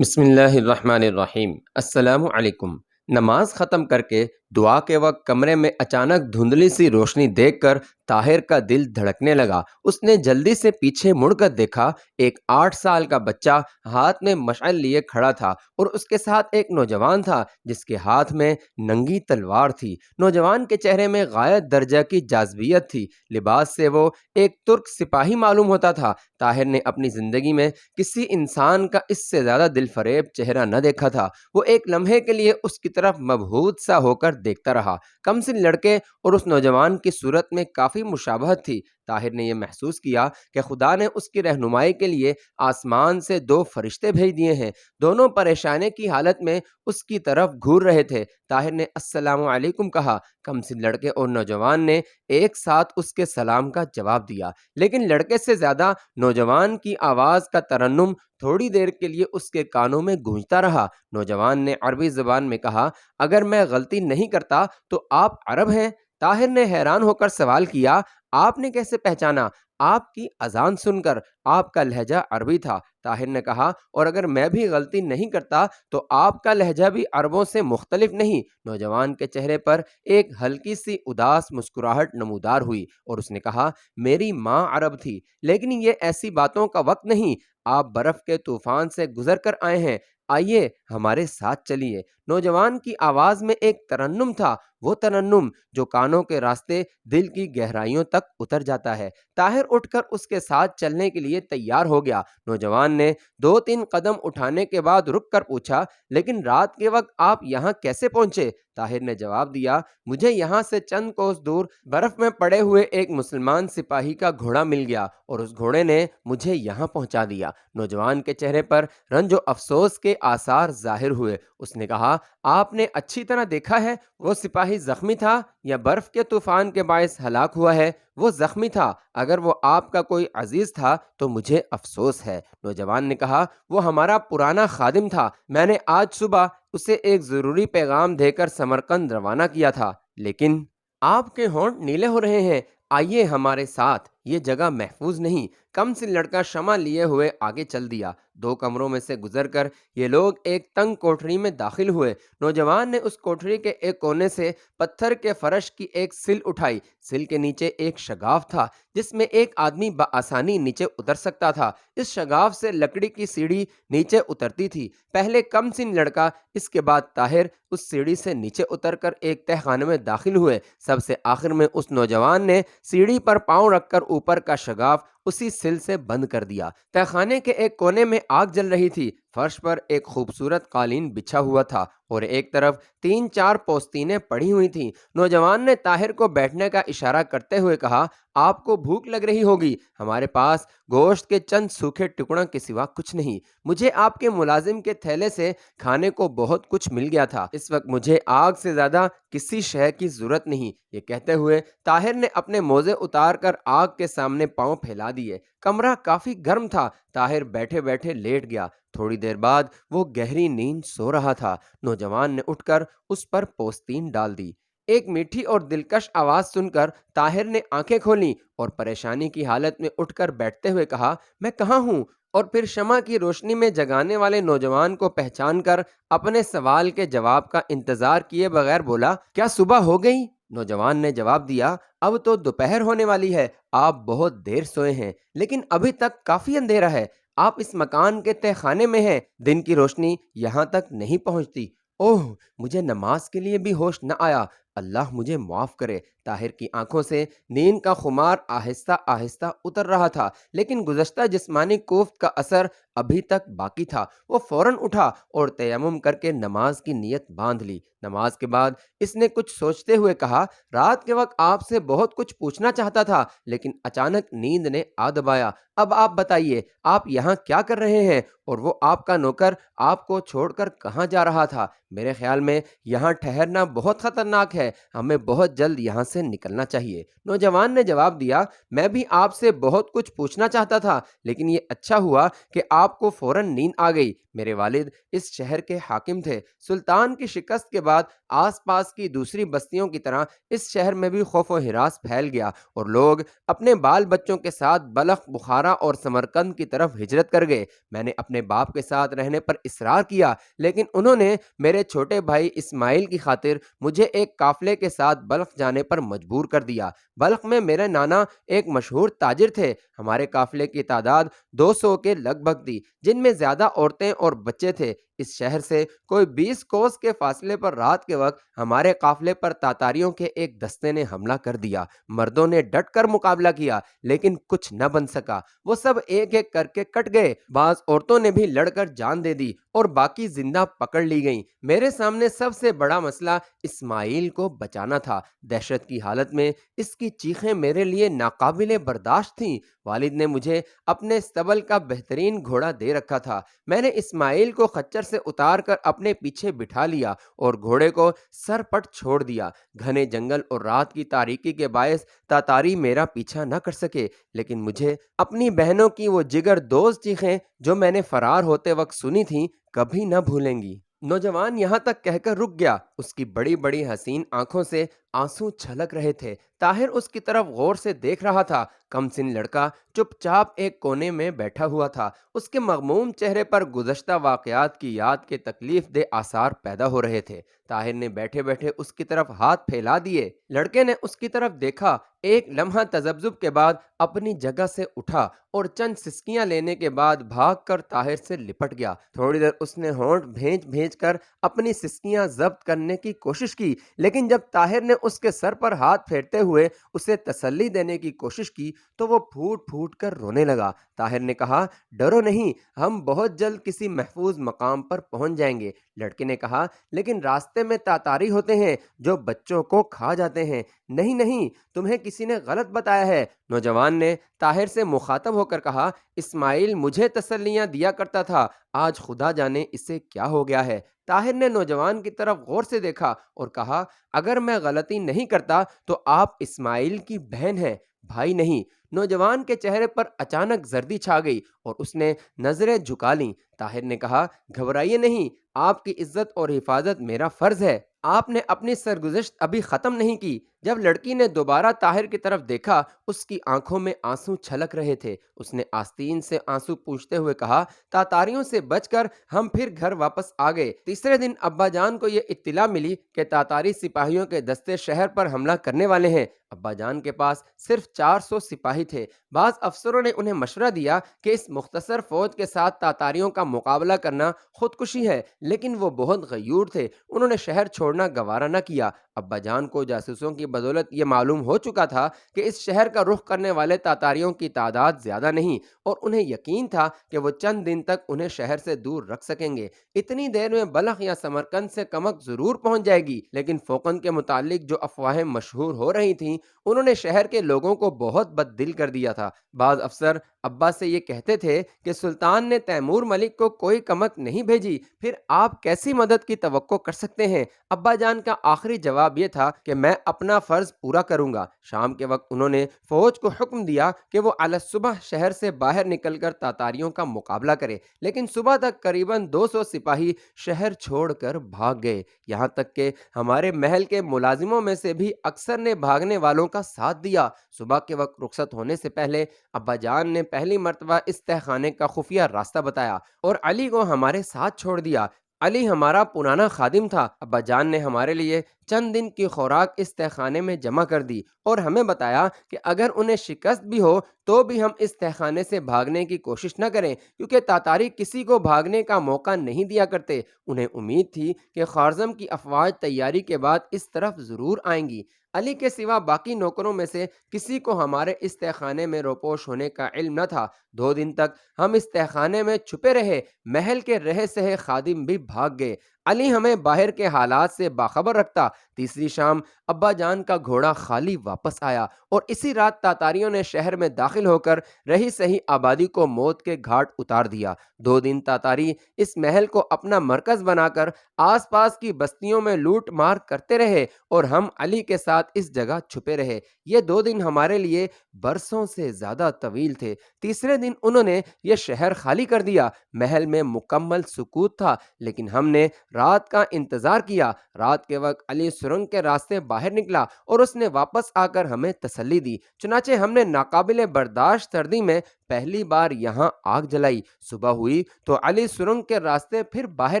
بسم اللہ الرحمن الرحیم۔ السلام علیکم۔ نماز ختم کر کے دعا کے وقت کمرے میں اچانک دھندلی سی روشنی دیکھ کر طاہر کا دل دھڑکنے لگا۔ اس نے جلدی سے پیچھے مڑ کر دیکھا، ایک 8 سال کا بچہ ہاتھ میں مشعل لیے کھڑا تھا اور اس کے ساتھ ایک نوجوان تھا جس کے ہاتھ میں ننگی تلوار تھی۔ نوجوان کے چہرے میں غایت درجہ کی جاذبیت تھی، لباس سے وہ ایک ترک سپاہی معلوم ہوتا تھا۔ طاہر نے اپنی زندگی میں کسی انسان کا اس سے زیادہ دل فریب چہرہ نہ دیکھا تھا۔ وہ ایک لمحے کے لیے اس کی طرف مبہوت سا ہو کر دیکھتا رہا۔ کم سن لڑکے اور اس نوجوان کی صورت میں کافی مشابہت تھی۔ طاہر نے یہ محسوس کیا کہ خدا نے اس کی رہنمائی کے لیے آسمان سے 2 فرشتے بھیج دیے ہیں۔ دونوں پریشانی کی حالت میں اس کی طرف گھور رہے تھے۔ طاہر نے السلام علیکم کہا۔ کم سن لڑکے اور نوجوان نے ایک ساتھ اس کے سلام کا جواب دیا، لیکن لڑکے سے زیادہ نوجوان کی آواز کا ترنم تھوڑی دیر کے لیے اس کے کانوں میں گونجتا رہا۔ نوجوان نے عربی زبان میں کہا، اگر میں غلطی نہیں کرتا تو آپ عرب ہیں؟ طاہر نے حیران ہو کر سوال کیا، آپ نے کیسے پہچانا؟ آپ کی اذان سن کر، آپ کا لہجہ عربی تھا۔ طاہر نے کہا، اور اگر میں بھی غلطی نہیں کرتا تو آپ کا لہجہ بھی عربوں سے مختلف نہیں۔ نوجوان کے چہرے پر ایک ہلکی سی اداس مسکراہٹ نمودار ہوئی اور اس نے کہا، میری ماں عرب تھی، لیکن یہ ایسی باتوں کا وقت نہیں۔ آپ برف کے طوفان سے گزر کر آئے ہیں، آئیے ہمارے ساتھ چلیے۔ نوجوان کی آواز میں ایک ترنم تھا، وہ ترنم جو کانوں کے راستے دل کی گہرائیوں تک اتر جاتا ہے۔ طاہر اٹھ کر اس کے ساتھ چلنے کے لیے تیار ہو گیا۔ نوجوان نے 2-3 قدم اٹھانے کے بعد رک کر پوچھا، لیکن رات کے وقت آپ یہاں کیسے پہنچے؟ طاہر نے جواب دیا، مجھے یہاں سے چند کوس دور برف میں پڑے ہوئے ایک مسلمان سپاہی کا گھوڑا مل گیا اور اس گھوڑے نے مجھے یہاں پہنچا دیا۔ نوجوان کے چہرے پر رنج و افسوس کے آثار ظاہر ہوئے۔ اس نے کہا، آپ نے اچھی طرح دیکھا ہے وہ سپاہی زخمی تھا یا برف کے طوفان کے باعث ہلاک ہوا ہے؟ وہ زخمی تھا۔ اگر وہ آپ کا کوئی عزیز تھا تو مجھے افسوس ہے۔ نوجوان نے کہا، وہ ہمارا پرانا خادم تھا، میں نے آج صبح اسے ایک ضروری پیغام دے کر سمرقند روانہ کیا تھا، لیکن آپ کے ہونٹ نیلے ہو رہے ہیں، آئیے ہمارے ساتھ، یہ جگہ محفوظ نہیں۔ کم سے لڑکا شمع لیے ہوئے آگے چل دیا۔ 2 کمروں میں سے گزر کر یہ لوگ ایک تنگ کوٹھری میں داخل ہوئے۔ نوجوان نے اس کوٹھری کے ایک کونے سے پتھر کے فرش کی ایک سل اٹھائی۔ سل کے نیچے ایک شگاف تھا جس میں ایک آدمی بآسانی نیچے اتر سکتا تھا۔ اس شگاف سے لکڑی کی سیڑھی نیچے اترتی تھی۔ پہلے کم سن لڑکا، اس کے بعد طاہر اس سیڑھی سے نیچے اتر کر ایک تہہ خانے میں داخل ہوئے۔ سب سے آخر میں اس نوجوان نے سیڑھی پر پاؤں رکھ کر اوپر کا شگاف اسی سل سے بند کر دیا۔ تہہ خانے کے ایک کونے میں آگ جل رہی تھی۔ فرش پر ایک خوبصورت قالین بچھا ہوا تھا اور ایک طرف 3-4 پوستینیں پڑی ہوئی تھیں۔ نوجوان نے طاہر کو بیٹھنے کا اشارہ کرتے ہوئے کہا، آپ کو بھوک لگ رہی ہوگی، ہمارے پاس گوشت کے چند سوکھے ٹکڑوں کے سوا کچھ نہیں۔ مجھے آپ کے ملازم کے تھیلے سے کھانے کو بہت کچھ مل گیا تھا، اس وقت مجھے آگ سے زیادہ کسی شے کی ضرورت نہیں۔ یہ کہتے ہوئے طاہر نے اپنے موزے اتار کر آگ کے سامنے پاؤں پھیلا دیے۔ کمرہ کافی گرم تھا۔ طاہر بیٹھے بیٹھے لیٹ گیا۔ تھوڑی دیر بعد وہ گہری نیند سو رہا تھا۔ نوجوان نے اٹھ کر اس پر پوستین ڈال دی۔ ایک میٹھی اور دلکش آواز سن کر طاہر نے آنکھیں کھولیں اور پریشانی کی حالت میں اٹھ کر بیٹھتے ہوئے کہا، میں کہاں ہوں؟ اور پھر شمع کی روشنی میں جگانے والے نوجوان کو پہچان کر اپنے سوال کے جواب کا انتظار کیے بغیر بولا، کیا صبح ہو گئی؟ نوجوان نے جواب دیا، اب تو دوپہر ہونے والی ہے، آپ بہت دیر سوئے ہیں، لیکن ابھی تک کافی اندھیرا ہے۔ آپ اس مکان کے تہہ خانے میں ہیں، دن کی روشنی یہاں تک نہیں پہنچتی۔ اوہ، مجھے نماز کے لیے بھی ہوش نہ آیا، اللہ مجھے معاف کرے۔ طاہر کی آنکھوں سے نیند کا خمار آہستہ آہستہ اتر رہا تھا، لیکن گزشتہ جسمانی کوفت کا اثر ابھی تک باقی تھا۔ وہ فوراً اٹھا اور تیمم کر کے نماز کی نیت باندھ لی۔ نماز کے بعد اس نے کچھ سوچتے ہوئے کہا، رات کے وقت آپ سے بہت کچھ پوچھنا چاہتا تھا، لیکن اچانک نیند نے آ دبایا۔ اب آپ بتائیے، آپ یہاں کیا کر رہے ہیں؟ اور وہ آپ کا نوکر آپ کو چھوڑ کر کہاں جا رہا تھا؟ میرے خیال میں یہاں ٹھہرنا بہت خطرناک ہے۔ ہے، ہمیں بہت جلد یہاں سے نکلنا چاہیے۔ نوجوان نے جواب دیا، میں بھی آپ سے بہت کچھ پوچھنا چاہتا تھا، لیکن یہ اچھا ہوا کہ آپ کو فوراً نیند آ گئی۔ میرے والد اس شہر کے حاکم تھے۔ سلطان کی شکست کے بعد آس پاس کی دوسری بستیوں کی طرح اس شہر میں بھی خوف و ہراس پھیل گیا اور لوگ اپنے بال بچوں کے ساتھ بلخ، بخارا اور سمرقند کی طرف ہجرت کر گئے۔ میں نے اپنے باپ کے ساتھ رہنے پر اصرار کیا، لیکن انہوں نے میرے چھوٹے بھائی اسماعیل کی خاطر مجھے ایک قافلے کے ساتھ بلخ جانے پر مجبور کر دیا۔ بلخ میں میرے نانا ایک مشہور تاجر تھے۔ ہمارے قافلے کی تعداد 200 کے لگ بھگ تھی، جن میں زیادہ عورتیں اور بچے تھے۔ اس شہر سے کوئی 20 کوس کے فاصلے پر رات کے وقت ہمارے قافلے پر تاتاریوں کے ایک دستے نے حملہ کر دیا۔ مردوں نے ڈٹ کر مقابلہ کیا، لیکن کچھ نہ بن سکا۔ وہ سب ایک ایک کر کے کٹ گئے۔ بعض عورتوں نے بھی لڑ کر جان دے دی اور باقی زندہ پکڑ لی گئیں۔ میرے سامنے سب سے بڑا مسئلہ اسماعیل کو بچانا تھا۔ دہشت کی حالت میں اس کی چیخیں میرے لیے ناقابل برداشت تھیں۔ والد نے مجھے اپنے استبل کا بہترین گھوڑا دے رکھا تھا۔ میں نے اسماعیل کو خچر سے اتار کر اپنے پیچھے بٹھا لیا اور گھوڑے کو سر پٹ چھوڑ دیا۔ گھنے جنگل اور رات کی تاریکی کے باعث تاتاری میرا پیچھا نہ کر سکے، لیکن مجھے اپنی بہنوں کی وہ جگر دوز چیخیں جو میں نے فرار ہوتے وقت سنی تھیں کبھی نہ بھولیں گی۔ نوجوان یہاں تک کہہ کر رک گیا۔ اس کی بڑی بڑی حسین آنکھوں سے آنسو چھلک رہے تھے۔ طاہر اس کی طرف غور سے دیکھ رہا تھا۔ کم سن لڑکا چپ چاپ ایک کونے میں بیٹھا ہوا تھا۔ اس کے مغموم چہرے پر گزشتہ واقعات کی یاد کے تکلیف دہ آثار پیدا ہو رہے تھے۔ طاہر نے بیٹھے بیٹھے اس کی طرف ہاتھ پھیلا دیے۔ لڑکے نے اس کی طرف دیکھا، ایک لمحہ تذبذب کے بعد اپنی جگہ سے اٹھا اور چند سسکیاں لینے کے بعد بھاگ کر طاہر سے لپٹ گیا۔ تھوڑی دیر اس نے ہونٹ بھینچ بھینچ کر اپنی سسکیاں ضبط کرنے کی کوشش کی، لیکن جب طاہر نے اس کے سر پر ہاتھ پھیرتے ہوئے اسے تسلی دینے کی کوشش کی تو وہ پھوٹ پھوٹ کر رونے لگا۔ طاہر نے کہا، ڈرو نہیں، ہم بہت جلد کسی محفوظ مقام پر پہنچ جائیں گے۔ لڑکے نے کہا، لیکن راستے میں تاتاری ہوتے ہیں جو بچوں کو کھا جاتے ہیں۔ نہیں نہیں، تمہیں کسی نے غلط بتایا ہے۔ نوجوان نے طاہر سے مخاطب ہو کر کہا، اسماعیل مجھے تسلیاں دیا کرتا تھا، آج خدا جانے اسے کیا ہو گیا ہے۔ طاہر نے نوجوان کی طرف غور سے دیکھا اور کہا، اگر میں غلطی نہیں کرتا تو آپ اسماعیل کی بہن ہیں، بھائی نہیں۔ نوجوان کے چہرے پر اچانک زردی چھا گئی اور اس نے نظریں جھکا لیں۔ طاہر نے کہا، گھبرائیے نہیں، آپ کی عزت اور حفاظت میرا فرض ہے۔ آپ نے اپنی سرگزشت ابھی ختم نہیں کی۔ جب لڑکی نے دوبارہ طاہر کی طرف دیکھا، اس کی آنکھوں میں آنسو چھلک رہے تھے۔ اس نے آستین سے آنسو پوچھتے ہوئے کہا، تاتاریوں سے بچ کر ہم پھر گھر واپس آ گئے۔ تیسرے دن ابا جان کو یہ اطلاع ملی کہ تاتاری سپاہیوں کے دستے شہر پر حملہ کرنے والے ہیں۔ ابا جان کے پاس صرف 400 سپاہی تھے۔ بعض افسروں نے انہیں مشورہ دیا کہ اس مختصر فوج کے ساتھ تاتاریوں کا مقابلہ کرنا خودکشی ہے، لیکن وہ بہت غیور تھے، انہوں نے شہر چھوڑنا گوارا نہ کیا۔ ابا جان کو جاسوسوں کی بدولت یہ معلوم ہو چکا تھا کہ اس شہر کا رخ کرنے والے تاتاریوں کی تعداد زیادہ نہیں، اور انہیں یقین تھا کہ وہ چند دن تک انہیں شہر سے دور رکھ سکیں گے۔ اتنی دیر میں بلخ یا سمرقند سے کمک ضرور پہنچ جائے گی، لیکن فوقن کے متعلق جو افواہیں مشہور ہو رہی تھیں انہوں نے شہر کے لوگوں کو بہت بد دل کر دیا تھا۔ بعض افسر ابا سے یہ کہتے تھے کہ سلطان نے تیمور ملک کو کوئی کمک نہیں بھیجی، پھر آپ کیسی مدد کی توقع کر سکتے ہیں؟ ابا جان کا آخری جواب یہ تھا کہ میں اپنا فرض پورا کروں گا۔ شام کے وقت انہوں نے فوج کو حکم دیا کہ وہ علی الصبح شہر سے باہر نکل کر تاتاریوں کا مقابلہ کرے، لیکن صبح تک قریباً 200 سپاہی شہر چھوڑ کر بھاگ گئے، یہاں تک کہ ہمارے محل کے ملازموں میں سے بھی اکثر نے بھاگنے والوں کا ساتھ دیا۔ صبح کے وقت رخصت ہونے سے پہلے ابا جان نے پہلی مرتبہ اس تہہ خانے کا خفیہ راستہ بتایا اور علی کو ہمارے ساتھ چھوڑ دیا۔ علی ہمارا پرانا خادم تھا۔ ابا جان نے ہمارے لیے چند دن کی خوراک اس تہہ خانے میں جمع کر دی اور ہمیں بتایا کہ اگر انہیں شکست بھی ہو تو بھی ہم اس تہہ خانے سے بھاگنے کی کوشش نہ کریں، کیونکہ تاتاری کسی کو بھاگنے کا موقع نہیں دیا کرتے۔ انہیں امید تھی کہ خوارزم کی افواج تیاری کے بعد اس طرف ضرور آئیں گی۔ علی کے سوا باقی نوکروں میں سے کسی کو ہمارے اس تہہ خانے میں روپوش ہونے کا علم نہ تھا۔ 2 دن تک ہم اس تہہ خانے میں چھپے رہے، محل کے رہے سہے خادم بھی بھاگ گئے۔ علی ہمیں باہر کے حالات سے باخبر رکھتا۔ تیسری شام ابا جان کا گھوڑا خالی واپس آیا اور اسی رات تاتاریوں نے شہر میں داخل ہو کر رہی سہی آبادی کو موت کے گھاٹ اتار دیا۔ 2 دن تاتاری اس محل کو اپنا مرکز بنا کر آس پاس کی بستیوں میں لوٹ مار کرتے رہے اور ہم علی کے ساتھ اس جگہ چھپے رہے۔ یہ 2 دن ہمارے لیے برسوں سے زیادہ طویل تھے۔ تیسرے دن انہوں نے یہ شہر خالی کر دیا۔ محل میں مکمل سکوت تھا، لیکن ہم نے رات کا انتظار کیا۔ رات کے وقت علی سرنگ کے راستے باہر نکلا اور اس نے واپس آ کر ہمیں تسلی دی۔ چنانچہ ہم نے ناقابل برداشت سردی میں پہلی بار یہاں آگ جلائی۔ صبح ہوئی تو علی سرنگ کے راستے پھر باہر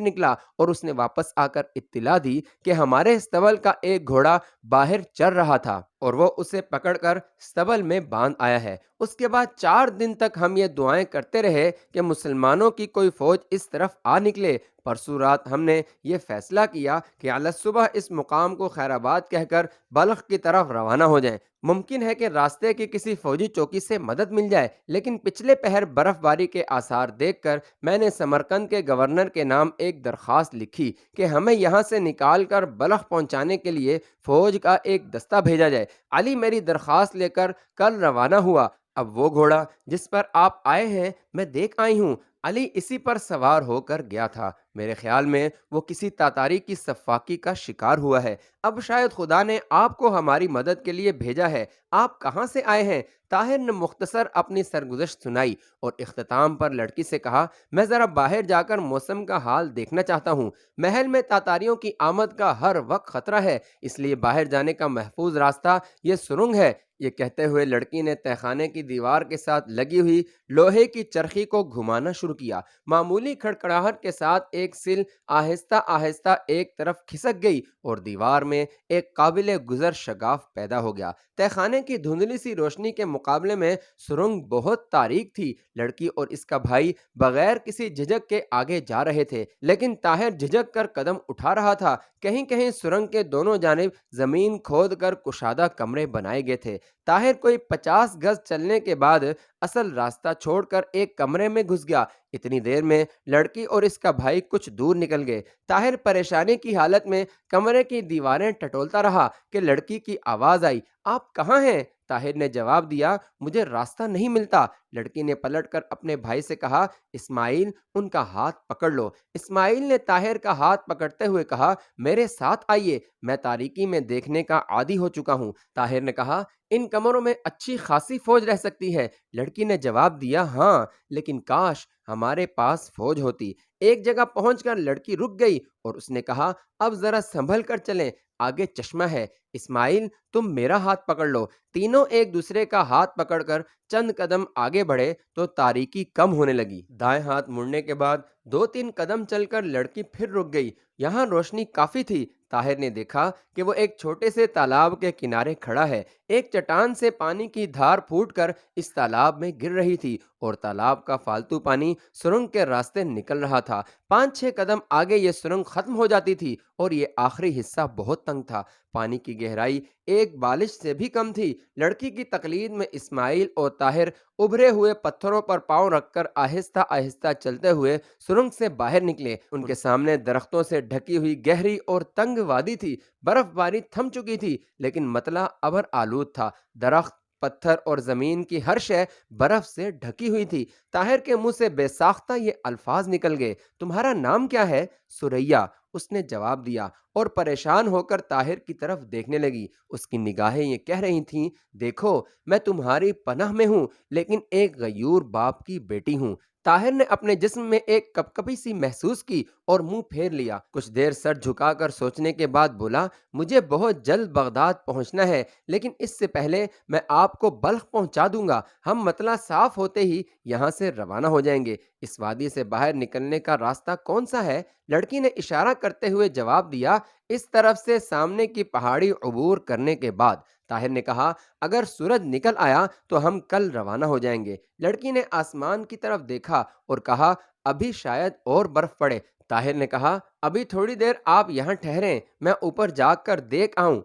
نکلا اور اس نے واپس آ کر اطلاع دی کہ ہمارے استبل کا ایک گھوڑا باہر چر رہا تھا اور وہ اسے پکڑ کر استبل میں باندھ آیا ہے۔ اس کے بعد 4 دن تک ہم یہ دعائیں کرتے رہے کہ مسلمانوں کی کوئی فوج اس طرف آ نکلے۔ پرسوں رات ہم نے یہ فیصلہ کیا کہ علی صبح اس مقام کو خیر آباد کہہ کر بلخ کی طرف روانہ ہو جائیں۔ ممکن ہے کہ راستے کی کسی فوجی چوکی سے مدد مل جائے، لیکن پچھلے پہر برف باری کے آثار دیکھ کر میں نے سمرقند کے گورنر کے نام ایک درخواست لکھی کہ ہمیں یہاں سے نکال کر بلخ پہنچانے کے لیے فوج کا ایک دستہ بھیجا جائے۔ علی میری درخواست لے کر کل روانہ ہوا۔ اب وہ گھوڑا جس پر آپ آئے ہیں میں دیکھ آئی ہوں۔ علی اسی پر سوار ہو کر گیا تھا۔ میرے خیال میں وہ کسی تاتاری کی سفاکی کا شکار ہوا ہے۔ اب شاید خدا نے آپ کو ہماری مدد کے لیے بھیجا ہے۔ آپ کہاں سے آئے ہیں؟ طاہر نے مختصر اپنی سرگزشت سنائی اور اختتام پر لڑکی سے کہا، میں ذرا باہر جا کر موسم کا حال دیکھنا چاہتا ہوں۔ محل میں تاتاریوں کی آمد کا ہر وقت خطرہ ہے، اس لیے باہر جانے کا محفوظ راستہ یہ سرنگ ہے۔ یہ کہتے ہوئے لڑکی نے تہہ خانے کی دیوار کے ساتھ لگی ہوئی لوہے کی چرخی کو گھمانا شروع کیا۔ معمولی کھڑکھڑاہٹ کے ساتھ ایک سل آہستہ آہستہ ایک طرف کھسک گئی اور دیوار میں ایک قابل گزر شگاف پیدا ہو گیا۔ تہہ خانے کی دھندلی سی روشنی کے مقابلے میں سرنگ بہت تاریک تھی۔ لڑکی اور اس کا بھائی بغیر کسی جھجک کے آگے جا رہے تھے، لیکن طاہر جھجک کر قدم اٹھا رہا تھا۔ کہیں کہیں سرنگ کے دونوں جانب زمین کھود کر کشادہ کمرے بنائے گئے تھے۔ طاہر کوئی 50 گز چلنے کے بعد اصل راستہ چھوڑ کر ایک کمرے میں گھس گیا۔ اتنی دیر میں لڑکی اور اس کا بھائی کچھ دور نکل گئے۔ طاہر پریشانی کی حالت میں کمرے کی دیواریں ٹٹولتا رہا کہ لڑکی کی آواز آئی، آپ کہاں ہیں؟ طاہر نے جواب دیا، مجھے راستہ نہیں ملتا۔ لڑکی نے پلٹ کر اپنے بھائی سے کہا، اسماعیل ان کا ہاتھ پکڑ لو۔ اسماعیل نے طاہر کا ہاتھ پکڑتے ہوئے کہا، میرے ساتھ آئیے، میں تاریکی میں دیکھنے کا عادی ہو چکا ہوں۔ طاہر نے کہا، ان کمروں میں اچھی خاصی فوج رہ سکتی ہے۔ لڑکی نے جواب دیا، ہاں، لیکن کاش ہمارے پاس فوج ہوتی۔ ایک جگہ پہنچ کر لڑکی رک گئی اور اس نے کہا، اب ذرا سنبھل کر چلیں، آگے چشمہ ہے۔ اسماعیل تم میرا ہاتھ پکڑ لو۔ تینوں ایک دوسرے کا ہاتھ پکڑ کر چند قدم آگے بڑھے تو تاریکی کم ہونے لگی۔ دائیں ہاتھ مڑنے کے بعد 2-3 قدم چل کر لڑکی پھر رک گئی۔ یہاں روشنی کافی تھی۔ طاہر نے دیکھا کہ وہ ایک چھوٹے سے تالاب کے کنارے کھڑا ہے۔ ایک چٹان سے پانی کی دھار پھوٹ کر اس تالاب میں گر رہی تھی اور تالاب کا فالتو پانی سرنگ کے راستے نکل رہا تھا۔ 5-6 قدم آگے یہ سرنگ ختم ہو جاتی تھی اور یہ آخری حصہ بہت تنگ تھا۔ پانی کی گہرائی ایک بالش سے بھی کم تھی۔ لڑکی کی تقلید میں اسماعیل اور طاہر ابھرے ہوئے پتھروں پر پاؤں رکھ کر آہستہ آہستہ چلتے ہوئے سرنگ سے باہر نکلے۔ ان کے سامنے درختوں سے ڈھکی ہوئی گہری اور تنگ وادی تھی۔ برف باری تھم چکی تھی، لیکن مطلع ابر آلود تھا۔ درخت، پتھر اور زمین کی ہر شے برف سے ڈھکی ہوئی تھی۔ طاہر کے منہ سے بے ساختہ یہ الفاظ نکل گئے، تمہارا نام کیا ہے؟ سریا، اس نے جواب دیا اور پریشان ہو کر طاہر کی طرف دیکھنے لگی۔ اس کی نگاہیں یہ کہہ رہی تھیں، دیکھو میں تمہاری پناہ میں ہوں، لیکن ایک غیور باپ کی بیٹی ہوں۔ طاہر نے اپنے جسم میں ایک کپکپی سی محسوس کی اور منہ پھیر لیا۔ کچھ دیر سر جھکا کر سوچنے کے بعد بولا، مجھے بہت جلد بغداد پہنچنا ہے، لیکن اس سے پہلے میں آپ کو بلخ پہنچا دوں گا۔ ہم مطلع صاف ہوتے ہی یہاں سے روانہ ہو جائیں گے۔ اس وادی سے باہر نکلنے کا راستہ کون سا ہے؟ لڑکی نے اشارہ کرتے ہوئے جواب دیا، اس طرف سے سامنے کی پہاڑی عبور کرنے کے بعد۔ طاہر نے کہا، اگر سورج نکل آیا تو ہم کل روانہ ہو جائیں گے۔ لڑکی نے آسمان کی طرف دیکھا اور کہا، ابھی شاید اور برف پڑے۔ طاہر نے کہا، ابھی تھوڑی دیر آپ یہاں ٹھہریں، میں اوپر جا کر دیکھ آؤں۔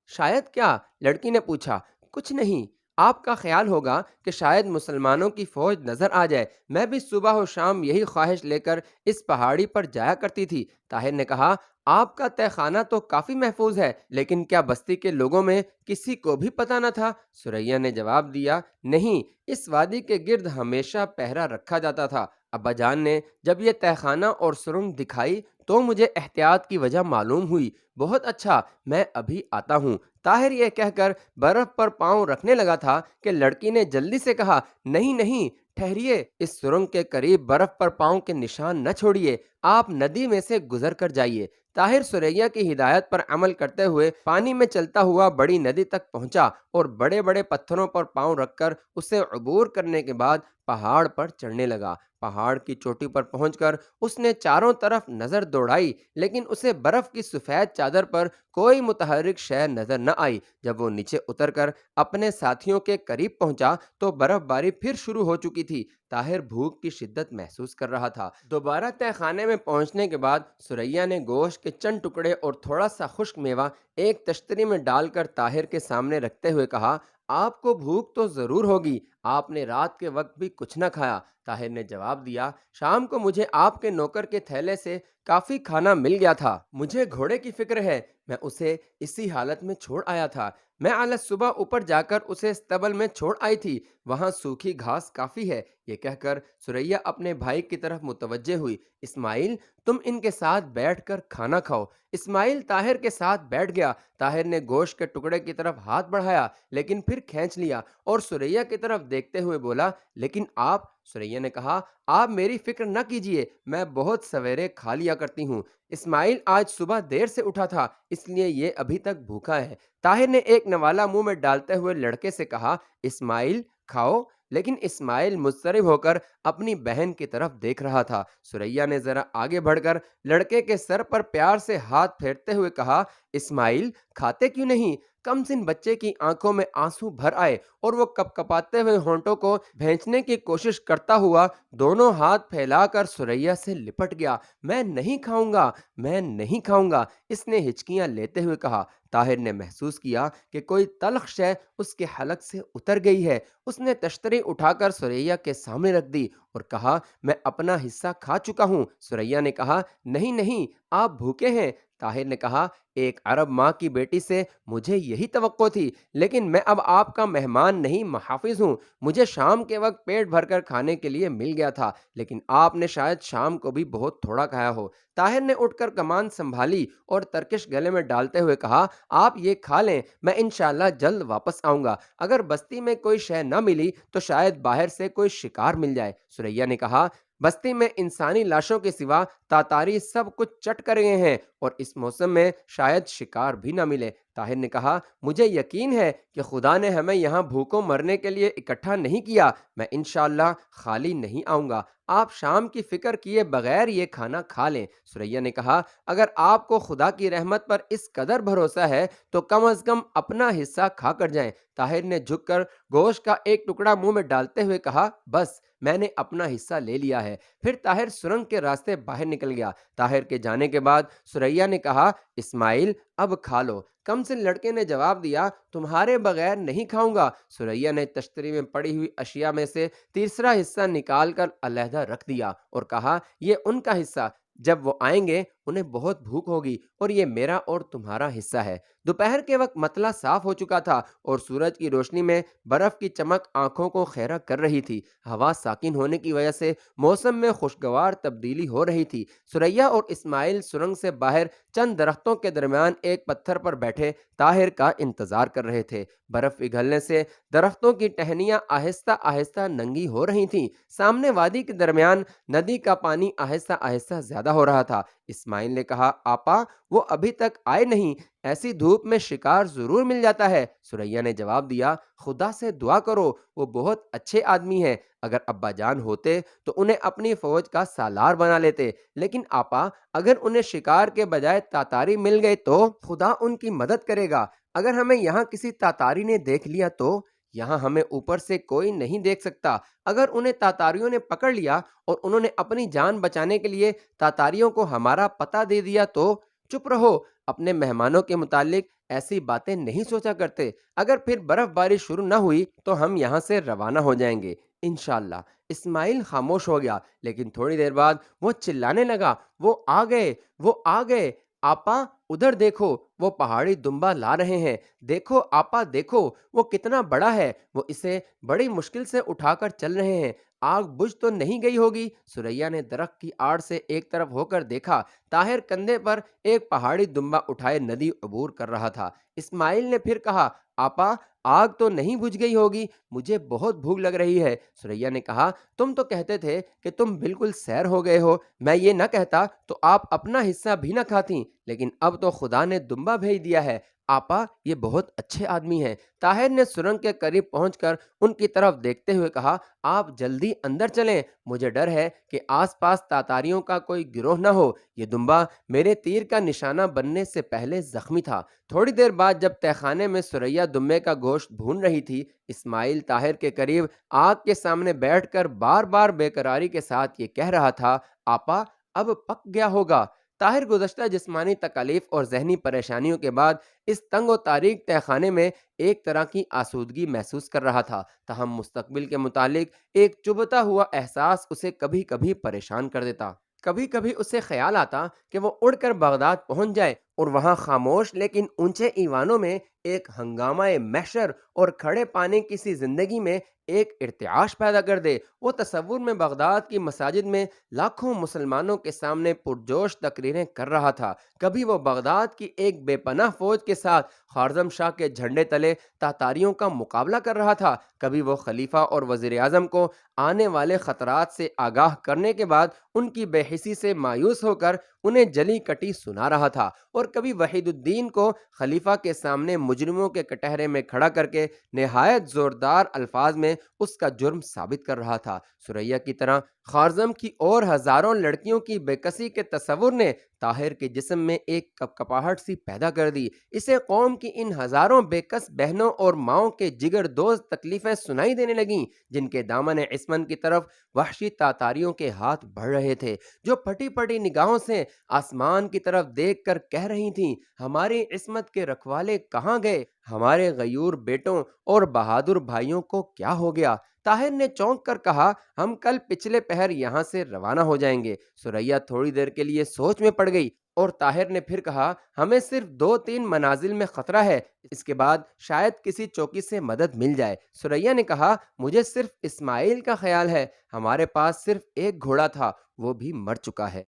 شاید کیا؟ لڑکی نے پوچھا۔ کچھ نہیں، آپ کا خیال ہوگا کہ شاید مسلمانوں کی فوج نظر آ جائے، میں بھی صبح و شام یہی خواہش لے کر اس پہاڑی پر جایا کرتی تھی۔ طاہر نے کہا، آپ کا تہ خانہ تو کافی محفوظ ہے، لیکن کیا بستی کے لوگوں میں کسی کو بھی پتہ نہ تھا؟ سریا نے جواب دیا، نہیں، اس وادی کے گرد ہمیشہ پہرا رکھا جاتا تھا۔ ابا جان نے جب یہ تہ خانہ اور سرنگ دکھائی تو مجھے احتیاط کی وجہ معلوم ہوئی۔ بہت اچھا، میں ابھی آتا ہوں۔ طاہر یہ کہہ کر برف پر پاؤں رکھنے لگا تھا کہ لڑکی نے جلدی سے کہا، نہیں نہیں، ٹھہریے، اس سرنگ کے قریب برف پر پاؤں کے نشان نہ چھوڑیے، آپ ندی میں سے گزر کر جائیے۔ طاہر سریا کی ہدایت پر عمل کرتے ہوئے پانی میں چلتا ہوا بڑی ندی تک پہنچا اور بڑے بڑے پتھروں پر پاؤں رکھ کر اسے عبور کرنے کے بعد پہاڑ پر چڑھنے لگا۔ پہاڑ کی چوٹی پر پہنچ کر اس نے چاروں طرف نظر دوڑائی، لیکن اسے برف کی سفید چادر پر کوئی متحرک شے نظر نہ آئی۔ جب وہ نیچے اتر کر اپنے ساتھیوں کے قریب پہنچا تو برف باری پھر شروع ہو چکی تھی۔ طاہر بھوک کی شدت محسوس کر رہا تھا۔ دوبارہ تہ خانے میں پہنچنے کے بعد سریا نے گوشت کے چند ٹکڑے اور تھوڑا سا خشک میوہ ایک تشتری میں ڈال کر طاہر کے سامنے رکھتے ہوئے کہا، آپ کو بھوک تو ضرور ہوگی، آپ نے رات کے وقت بھی کچھ نہ کھایا۔ طاہر نے جواب دیا، شام کو مجھے آپ کے نوکر کے تھیلے سے کافی کھانا مل گیا تھا، مجھے گھوڑے کی فکر ہے، میں اسے اسی حالت میں چھوڑ آیا تھا۔ میں آج صبح اوپر جا کر اسے استبل میں چھوڑ آئی تھی، وہاں سوکھی گھاس کافی ہے۔ یہ کہہ کر سریا اپنے بھائی کی طرف متوجہ ہوئی، اسماعیل، تم ان کے ساتھ بیٹھ کر کھانا کھاؤ۔ اسماعیل طاہر کے ساتھ بیٹھ گیا۔ طاہر نے گوشت کے ٹکڑے کی طرف ہاتھ بڑھایا لیکن پھر کھینچ لیا اور سریا کی طرف دیکھتے ہوئے بولا، لیکن آپ؟ سریا نے کہا، آپ میری فکر نہ کیجیے، میں بہت سویرے کھا لیا کرتی ہوں۔ اسماعیل آج صبح دیر سے اٹھا تھا، اس لیے یہ ابھی تک بھوکا ہے۔ طاہر نے ایک نوالا منہ میں ڈالتے ہوئے لڑکے سے کہا، اسماعیل کھاؤ، لیکن اسماعیل مضطرب ہو کر اپنی بہن کی طرف دیکھ رہا تھا۔ سریا نے ذرا آگے بڑھ کر لڑکے کے سر پر پیار سے ہاتھ پھیرتے ہوئے کہا، اسماعیل کھاتے کیوں نہیں؟ کم سن بچے کی آنکھوں میں آنسو بھر آئے اور وہ کپ کپاتے ہوئے ہونٹوں کو بھینچنے کی کوشش کرتا ہوا دونوں ہاتھ پھیلا کر سریا سے لپٹ گیا۔ میں نہیں کھاؤں گا، میں نہیں کھاؤں گا، اس نے ہچکیاں لیتے ہوئے کہا۔ طاہر نے محسوس کیا کہ کوئی تلخ شے اس کے حلق سے اتر گئی ہے۔ اس نے تشتری اٹھا کر سریا کے سامنے رکھ دی اور کہا، میں اپنا حصہ کھا چکا ہوں۔ سریا نے کہا، نہیں نہیں، آپ بھوکے ہیں۔ طاہر نے کہا، ایک عرب ماں کی بیٹی سے مجھے یہی توقع تھی، لیکن میں اب آپ کا مہمان نہیں، محافظ ہوں۔ مجھے شام کے وقت پیٹ بھر کر کھانے کے لیے مل گیا تھا، لیکن آپ نے شاید شام کو بھی بہت تھوڑا کھایا ہو۔ طاہر نے اٹھ کر کمان سنبھالی اور ترکش گلے میں ڈالتے ہوئے کہا، آپ یہ کھا لیں، میں انشاءاللہ جلد واپس آؤں گا۔ اگر بستی میں کوئی شے نہ ملی تو شاید باہر سے کوئی شکار مل جائے۔ سریا نے کہا، بستی میں انسانی لاشوں کے سوا تاتاری سب کچھ چٹ کر گئے ہیں اور اس موسم میں شاید شکار بھی نہ ملے۔ طاہر نے کہا، مجھے یقین ہے کہ خدا نے ہمیں یہاں بھوکوں مرنے کے لیے اکٹھا نہیں کیا، میں انشاءاللہ خالی نہیں آؤں گا۔ آپ شام کی فکر کیے بغیر یہ کھانا کھا لیں۔ سریا نے کہا، اگر آپ کو خدا کی رحمت پر اس قدر بھروسہ ہے تو کم از کم اپنا حصہ کھا کر جائیں۔ طاہر نے جھک کر گوشت کا ایک ٹکڑا منہ میں ڈالتے ہوئے کہا، بس میں نے اپنا حصہ لے لیا ہے۔ پھر طاہر سرنگ کے راستے باہر نکل گیا۔ طاہر کے جانے کے بعد سریا نے کہا، اسماعیل اب کھا لو۔ کم سے لڑکے نے جواب دیا، تمہارے بغیر نہیں کھاؤں گا۔ سریا نے تشتری میں پڑی ہوئی اشیاء میں سے تیسرا حصہ نکال کر علیحدہ رکھ دیا اور کہا، یہ ان کا حصہ، جب وہ آئیں گے انہیں بہت بھوک ہوگی، اور یہ میرا اور تمہارا حصہ ہے۔ دوپہر کے وقت مطلع صاف ہو چکا تھا اور سورج کی روشنی میں برف کی چمک آنکھوں کو خیرہ کر رہی تھی۔ ہوا ساکن ہونے کی وجہ سے موسم میں خوشگوار تبدیلی ہو رہی تھی۔ سریا اور اسماعیل سرنگ سے باہر چند درختوں کے درمیان ایک پتھر پر بیٹھے طاہر کا انتظار کر رہے تھے۔ برف پگھلنے سے درختوں کی ٹہنیاں آہستہ آہستہ ننگی ہو رہی تھیں۔ سامنے وادی کے درمیان ندی کا پانی آہستہ آہستہ زیادہ ہو رہا تھا۔ اسماعیل نے کہا، آپا وہ ابھی تک آئے نہیں، ایسی دھوپ میں شکار ضرور مل جاتا ہے۔ سریا نے جواب دیا، خدا سے دعا کرو، وہ بہت اچھے آدمی ہیں، اگر ابا جان ہوتے تو انہیں اپنی فوج کا سالار بنا لیتے، لیکن آپا اگر انہیں شکار کے بجائے تاتاری مل گئے تو خدا ان کی مدد کرے گا۔ اگر ہمیں یہاں کسی تاتاری نے دیکھ لیا تو یہاں ہمیں اوپر سے کوئی نہیں دیکھ سکتا۔ اگر انہیں تاتاریوں نے پکڑ لیا اور انہوں نے اپنی جان بچانے کے لیے تاتاریوں کو ہمارا پتہ دے دیا تو چپ رہو، اپنے مہمانوں کے متعلق ایسی باتیں نہیں سوچا کرتے۔ اگر پھر برف باری شروع نہ ہوئی تو ہم یہاں سے روانہ ہو جائیں گے انشاءاللہ۔ اسماعیل خاموش ہو گیا، لیکن تھوڑی دیر بعد وہ چلانے لگا، وہ آ گئے، وہ آ گئے! آپا ادھر دیکھو، وہ پہاڑی دمبا لا رہے ہیں، دیکھو آپا دیکھو، وہ کتنا بڑا ہے، وہ اسے بڑی مشکل سے اٹھا کر چل رہے ہیں۔ آگ بجھ تو نہیں گئی ہوگی؟ سریا نے درخت کی آڑ سے ایک طرف ہو کر دیکھا۔ طاہر کندھے پر ایک پہاڑی دمبا اٹھائے ندی عبور کر رہا تھا۔ اسماعیل نے پھر کہا، آپا آگ تو نہیں بجھ گئی ہوگی، مجھے بہت بھوک لگ رہی ہے۔ سریا نے کہا، تم تو کہتے تھے کہ تم بالکل سیر ہو گئے ہو، میں یہ نہ کہتا تو آپ اپنا حصہ بھی نہ کھاتی، لیکن اب تو خدا نے دمبا بھیج دیا ہے۔ آپا یہ بہت اچھے آدمی ہیں۔ طاہر نے سرنگ کے قریب پہنچ کر ان کی طرف دیکھتے ہوئے کہا، آپ جلدی اندر چلیں، مجھے ڈر ہے کہ آس پاس تاتاریوں کا کوئی گروہ نہ ہو۔ یہ دمبا میرے تیر کا نشانہ بننے سے پہلے زخمی تھا۔ تھوڑی دیر بعد جب تہخانے میں سریا دمبے کا گوشت بھون رہی تھی، اسماعیل طاہر کے قریب آگ کے سامنے بیٹھ کر بار بار بے قراری کے ساتھ یہ کہہ رہا تھا، آپا اب پک گیا ہوگا۔ طاہر گزشتہ جسمانی تکالیف اور ذہنی پریشانیوں کے بعد اس تنگ و تاریک تہخانے میں ایک طرح کی آسودگی محسوس کر رہا تھا، تاہم مستقبل کے متعلق ایک چبھتا ہوا احساس اسے کبھی کبھی پریشان کر دیتا۔ کبھی کبھی اسے خیال آتا کہ وہ اڑ کر بغداد پہنچ جائے اور وہاں خاموش لیکن اونچے ایوانوں میں ایک ہنگامہ محشر اور کھڑے پانی کی سی زندگی میں ایک ارتعاش پیدا کر دے۔ وہ تصور میں بغداد کی مساجد میں لاکھوں مسلمانوں کے سامنے پرجوش تقریریں کر رہا تھا۔ کبھی وہ بغداد کی ایک بے پناہ فوج کے ساتھ خوارزم شاہ کے جھنڈے تلے تاتاریوں کا مقابلہ کر رہا تھا۔ کبھی وہ خلیفہ اور وزیر اعظم کو آنے والے خطرات سے آگاہ کرنے کے بعد ان کی بے حسی سے مایوس ہو کر انہیں جلی کٹی سنا رہا تھا، اور کبھی وحید الدین کو خلیفہ کے سامنے مجرموں کے کٹہرے میں کھڑا کر کے نہایت زوردار الفاظ میں اس کا جرم ثابت کر رہا تھا۔ سریا کی طرح خوارزم کی اور ہزاروں لڑکیوں کی بے کسی کے تصور نے طاہر کے جسم میں ایک کپکپاہٹ سی پیدا کر دی۔ اسے قوم کی ان ہزاروں بے کس بہنوں اور ماؤں کے جگر دوز تکلیفیں سنائی دینے لگیں، جن کے دامن عصمت کی طرف وحشی تاتاریوں کے ہاتھ بڑھ رہے تھے، جو پھٹی پھٹی نگاہوں سے آسمان کی طرف دیکھ کر کہہ رہی تھیں، ہماری عصمت کے رکھوالے کہاں گئے؟ ہمارے غیور بیٹوں اور بہادر بھائیوں کو کیا ہو گیا؟ طاہر نے چونک کر کہا، ہم کل پچھلے پہر یہاں سے روانہ ہو جائیں گے۔ سریا تھوڑی دیر کے لیے سوچ میں پڑ گئی، اور طاہر نے پھر کہا، ہمیں صرف 2-3 منازل میں خطرہ ہے، اس کے بعد شاید کسی چوکی سے مدد مل جائے۔ سریا نے کہا، مجھے صرف اسماعیل کا خیال ہے، ہمارے پاس صرف ایک گھوڑا تھا، وہ بھی مر چکا ہے۔